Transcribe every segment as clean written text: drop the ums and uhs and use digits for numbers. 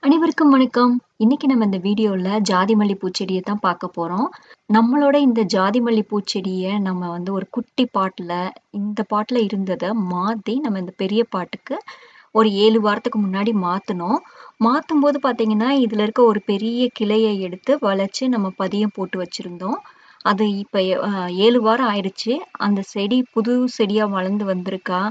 அனைவருக்கும் வணக்கம். இன்னைக்கு நம்ம இந்த வீடியோல ஜாதி மல்லி பூச்செடிய தான் பார்க்க போறோம். நம்மளோட இந்த ஜாதி மல்லி பூச்செடிய நம்ம வந்து ஒரு குட்டி பாட்ல, இந்த பாட்ல இருந்தத மாத்தி நம்ம இந்த பெரிய பாட்டுக்கு ஒரு 7 வாரத்துக்கு முன்னாடி மாத்துனோம். மாத்தும்போது பார்த்தீங்கன்னா, இதுல இருக்க ஒரு பெரிய கிளைய எடுத்து வளச்சு நம்ம பதியம் போட்டு வச்சிருந்தோம். அது இப்ப 7 வாரம் ஆயிடுச்சு. அந்த செடி புது செடியா வளர்ந்து வந்திருக்கா?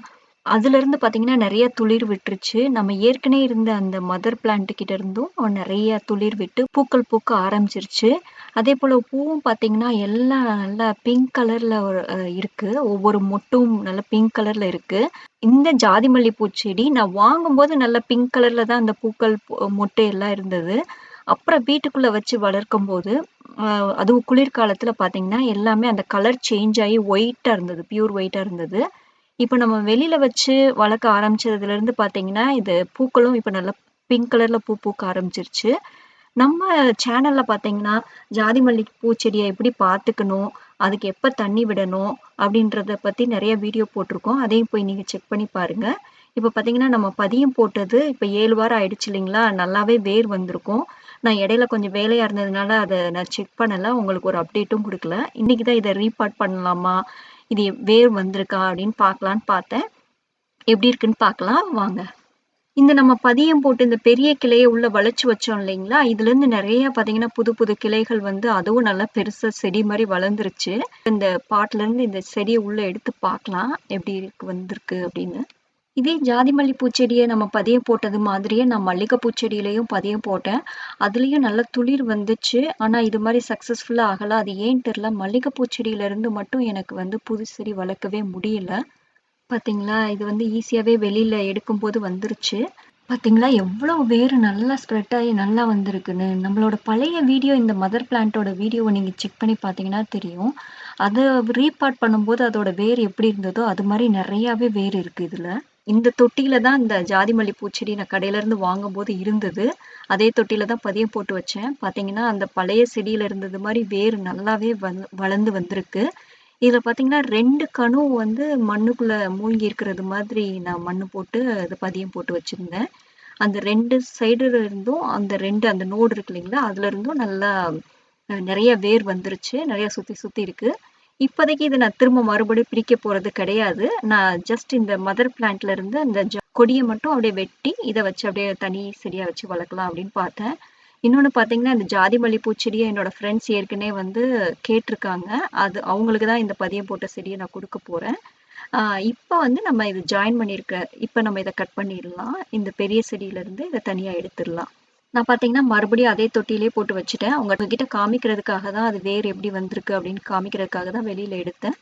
அதுலருந்து பார்த்தீங்கன்னா, நெறைய துளிர் விட்டுருச்சு. நம்ம ஏற்கனவே இருந்த அந்த மதர் பிளான்ட் கிட்ட இருந்தும் நெறைய துளிர் விட்டு பூக்கள் பூக்க ஆரம்பிச்சிருச்சு. அதேபோல பூவும் பார்த்தீங்கன்னா, எல்லாம் நல்லா பிங்க் கலர்ல ஒரு இருக்கு. ஒவ்வொரு மொட்டும் நல்லா பிங்க் கலர்ல இருக்கு. இந்த ஜாதி மல்லி பூச்செடி நான் வாங்கும்போது நல்லா பிங்க் கலர்ல தான் அந்த பூக்கள், மொட்டு எல்லாம் இருந்தது. அப்புறம் வீட்டுக்குள்ள வச்சு வளர்க்கும்போது, அ அதுவும் குளிர்காலத்துல பார்த்தீங்கன்னா, எல்லாமே அந்த கலர் சேஞ்ச் ஆயி ஒயிட்டா இருந்தது. பியூர் ஒயிட்டா இருந்தது. இப்ப நம்ம வெளியில வச்சு வளர்க்க ஆரம்பிச்சதுலருந்து பார்த்தீங்கன்னா, இது பூக்களும் இப்ப நல்லா பிங்க் கலர்ல பூ பூக்க ஆரம்பிச்சிருச்சு. நம்ம சேனல்ல பார்த்தீங்கன்னா, ஜாதி மல்லி பூச்செடிய எப்படி பார்த்துக்கணும், அதுக்கு எப்ப தண்ணி விடணும், அப்படின்றத பத்தி நெறைய வீடியோ போட்டிருக்கோம். அதையும் போய் நீங்க செக் பண்ணி பாருங்க. இப்ப பார்த்தீங்கன்னா, நம்ம பதியம் போட்டது இப்ப 7 வாரம் ஆயிடுச்சு இல்லைங்களா? நல்லாவே வேர் வந்திருக்கும். நான் இடையில கொஞ்சம் வேலையா இருந்ததுனால, அத நான் செக் பண்ணல. உங்களுக்கு ஒரு அப்டேட்டும் குடுக்கல. இன்னைக்கு தான் இத ரீபாட் பண்ணலாமா? இது வேர் வந்திருக்கா? அப்படின்னு பார்க்கலான்னு பார்த்தேன். எப்படி இருக்குன்னு பார்க்கலாம் வாங்க. இந்த நம்ம பதியம் போட்டு இந்த பெரிய கிளைய உள்ள வளச்சு வச்சோம் இல்லைங்களா? இதுலேருந்து நெறைய பார்த்தீங்கன்னா, புது புது கிளைகள் வந்து அதுவும் நல்லா பெருசா செடி மாரி வளர்ந்துருச்சு. இந்த பாட்லருந்து இந்த செடிய உள்ள எடுத்து பார்க்கலாம். எப்படி இருக்கு வந்திருக்கு அப்படின்னு. இதே ஜாதி மல்லி பூச்செடிய நம்ம பதியம் போட்டது மாதிரியே நான் மல்லிகை பூச்செடியிலயும் பதியம் போட்டேன். அதுலயும் நல்ல துளிர் வந்துச்சு. ஆனா இது மாரி சக்சஸ்ஃபுல்லா ஆகல. அது ஏன்னு தெரியல. மல்லிகை பூச்செடியிலருந்து மட்டும் எனக்கு வந்து புது செடி வளர்க்கவே முடியல. பாத்தீங்களா? இது வந்து ஈஸியாவே வெளியில எடுக்கும்போது வந்துருச்சு. பாத்தீங்களா? எவ்வளோ வேரு நல்லா ஸ்ப்ரெட் ஆயி நல்லா வந்திருக்குன்னு. நம்மளோட பழைய வீடியோ இந்த மதர் பிளான்ட்டோட வீடியோவ நீங்க செக் பண்ணி பாத்தீங்கன்னா தெரியும். அத ரீபாட் பண்ணும்போது அதோட வேர் எப்படி இருந்ததோ, அது மாரி நெறையாவே வேர் இருக்கு இதுல. இந்த தொட்டியில தான் இந்த ஜாதி மல்லி பூச்செடி நான் கடையில இருந்து வாங்கும்போது இருந்தது. அதே தொட்டியில தான் பதியம் போட்டு வச்சேன். பாத்தீங்கன்னா, அந்த பழைய செடியில இருந்தது மாரி வேர் நல்லாவே வளர்ந்து வந்திருக்கு. இதுல பார்த்தீங்கன்னா, 2 கணு வந்து மண்ணுக்குள்ள மூழ்கி இருக்கிறது மாதிரி நான் மண்ணு போட்டு அது பதியம் போட்டு வச்சிருந்தேன். அந்த 2 சைடுல இருந்தும் அந்த 2 அந்த நோடு இருக்கு இல்லைங்களா? அதுல இருந்தும் நல்லா நெறைய வேர் வந்துருச்சு. நெறைய சுத்தி சுத்தி இருக்கு. இப்போதைக்கு இத நான் திரும்ப மறுபடியும் பிரிக்க போறது கிடையாது. நான் ஜஸ்ட் இந்த மதர் பிளான்ட்ல இருந்து அந்த கொடிய மட்டும் அப்படியே வெட்டி, இத வச்சு அப்படியே தனி செடியா வச்சு வளர்க்கலாம் அப்படின்னு பார்த்தேன். இன்னொன்னு பார்த்தீங்கன்னா, இந்த ஜாதி மல்லி பூச்செடிய என்னோட ஃப்ரெண்ட்ஸ் ஏற்கனவே வந்து கேட்டிருக்காங்க. அது அவங்களுக்கு தான் இந்த பதியம் போட்ட செடிய நான் குடுக்க போறேன். ஆ இப்ப வந்து நம்ம இது ஜாயின் பண்ணியிருக்க இப்ப நம்ம இத கட் பண்ணிடலாம். இந்த பெரிய செடியிலருந்து இத தனியா எடுத்துடலாம். நான் பார்த்தீங்கன்னா, மறுபடியும் அதே தொட்டியிலேயே போட்டு வச்சுட்டேன். உங்ககிட்ட காமிக்கிறதுக்காக தான் அது வேர் எப்படி வந்திருக்கு அப்படின்னு காமிக்கிறதுக்காக தான் வெளியில எடுத்தேன்.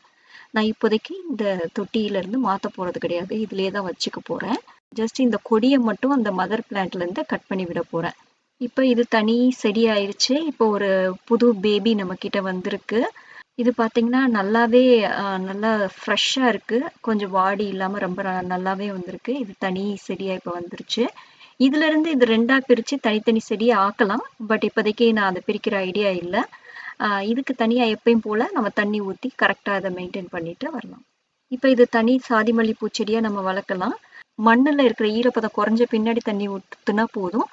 நான் இப்போதைக்கு இந்த தொட்டியிலருந்து மாத்த போறது கிடையாது. இதிலேயே தான் வச்சுக்க போறேன். ஜஸ்ட் இந்த கொடிய மட்டும் அந்த மதர் பிளான்ட்லேருந்து கட் பண்ணி விட போறேன். இப்ப இது தனி செடி ஆயிருச்சு. இப்போ ஒரு புது பேபி நம்மகிட்ட வந்திருக்கு. இது பார்த்தீங்கன்னா, நல்லாவே நல்லா ஃப்ரெஷ்ஷா இருக்கு. கொஞ்சம் வாடி இல்லாம ரொம்ப நல்லாவே வந்திருக்கு. இது தனி செடியா இப்ப வந்துருச்சு. இதுலருந்து இது 2ஆ பிரிச்சு தனித்தனி செடியா ஆக்கலாம். பட் இப்போதைக்கு நான் அத பிரிக்கிற ஐடியா இல்ல. இதுக்கு தனியா எப்பயும் போல நம்ம தண்ணி ஊத்தி கரெக்ட்டா அத மெயின்டெயின் பண்ணிட்டு வரலாம். இப்ப இது தனி சாதி மல்லி பூச்செடியா நம்ம வளர்க்கலாம். மண்ணுல இருக்கிற ஈரப்பதம் குறைஞ்ச பின்னாடி தண்ணி ஊத்துனா போதும்.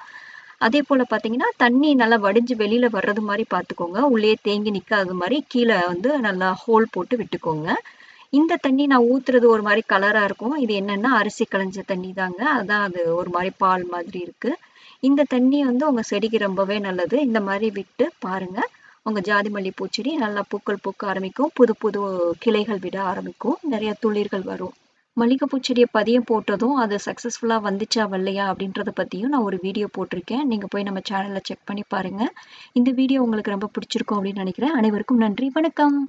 அதேபோல பார்த்தீங்கன்னா, தண்ணி நல்லா வடிஞ்சு வெளியில வர்றது மாரி பார்த்துக்கோங்க. உள்ளயே தேங்கி நிக்காத மாரி கீழ வந்து நல்லா ஹோல் போட்டு விட்டுக்கோங்க. இந்த தண்ணி நான் ஊத்துறது ஒரு மாரி கலரா இருக்கும். இது என்னன்னா, அரிசி களைஞ்ச தண்ணி தாங்க. அதான் அது ஒரு மாரி பால் மாதிரி இருக்கு. இந்த தண்ணி வந்து உங்க செடிக்கு ரொம்பவே நல்லது. இந்த மாரி விட்டு பாருங்க. உங்க ஜாதி மல்லி பூச்செடி நல்லா பூக்கள் பூக்க ஆரம்பிக்கும். புது புது கிளைகள் விட ஆரம்பிக்கும். நெறைய துளிர்கள் வரும். மல்லிகை பூச்செடிய பதியம் போட்டதும், அது சக்சஸ்ஃபுல்லா வந்துச்சா வரலையா அப்படின்றத பத்தியும் நான் ஒரு வீடியோ போட்டிருக்கேன். நீங்க போய் நம்ம சேனல்ல செக் பண்ணி பாருங்க. இந்த வீடியோ உங்களுக்கு ரொம்ப பிடிச்சிருக்கும் அப்படின்னு நினைக்கிறேன். அனைவருக்கும் நன்றி. வணக்கம்.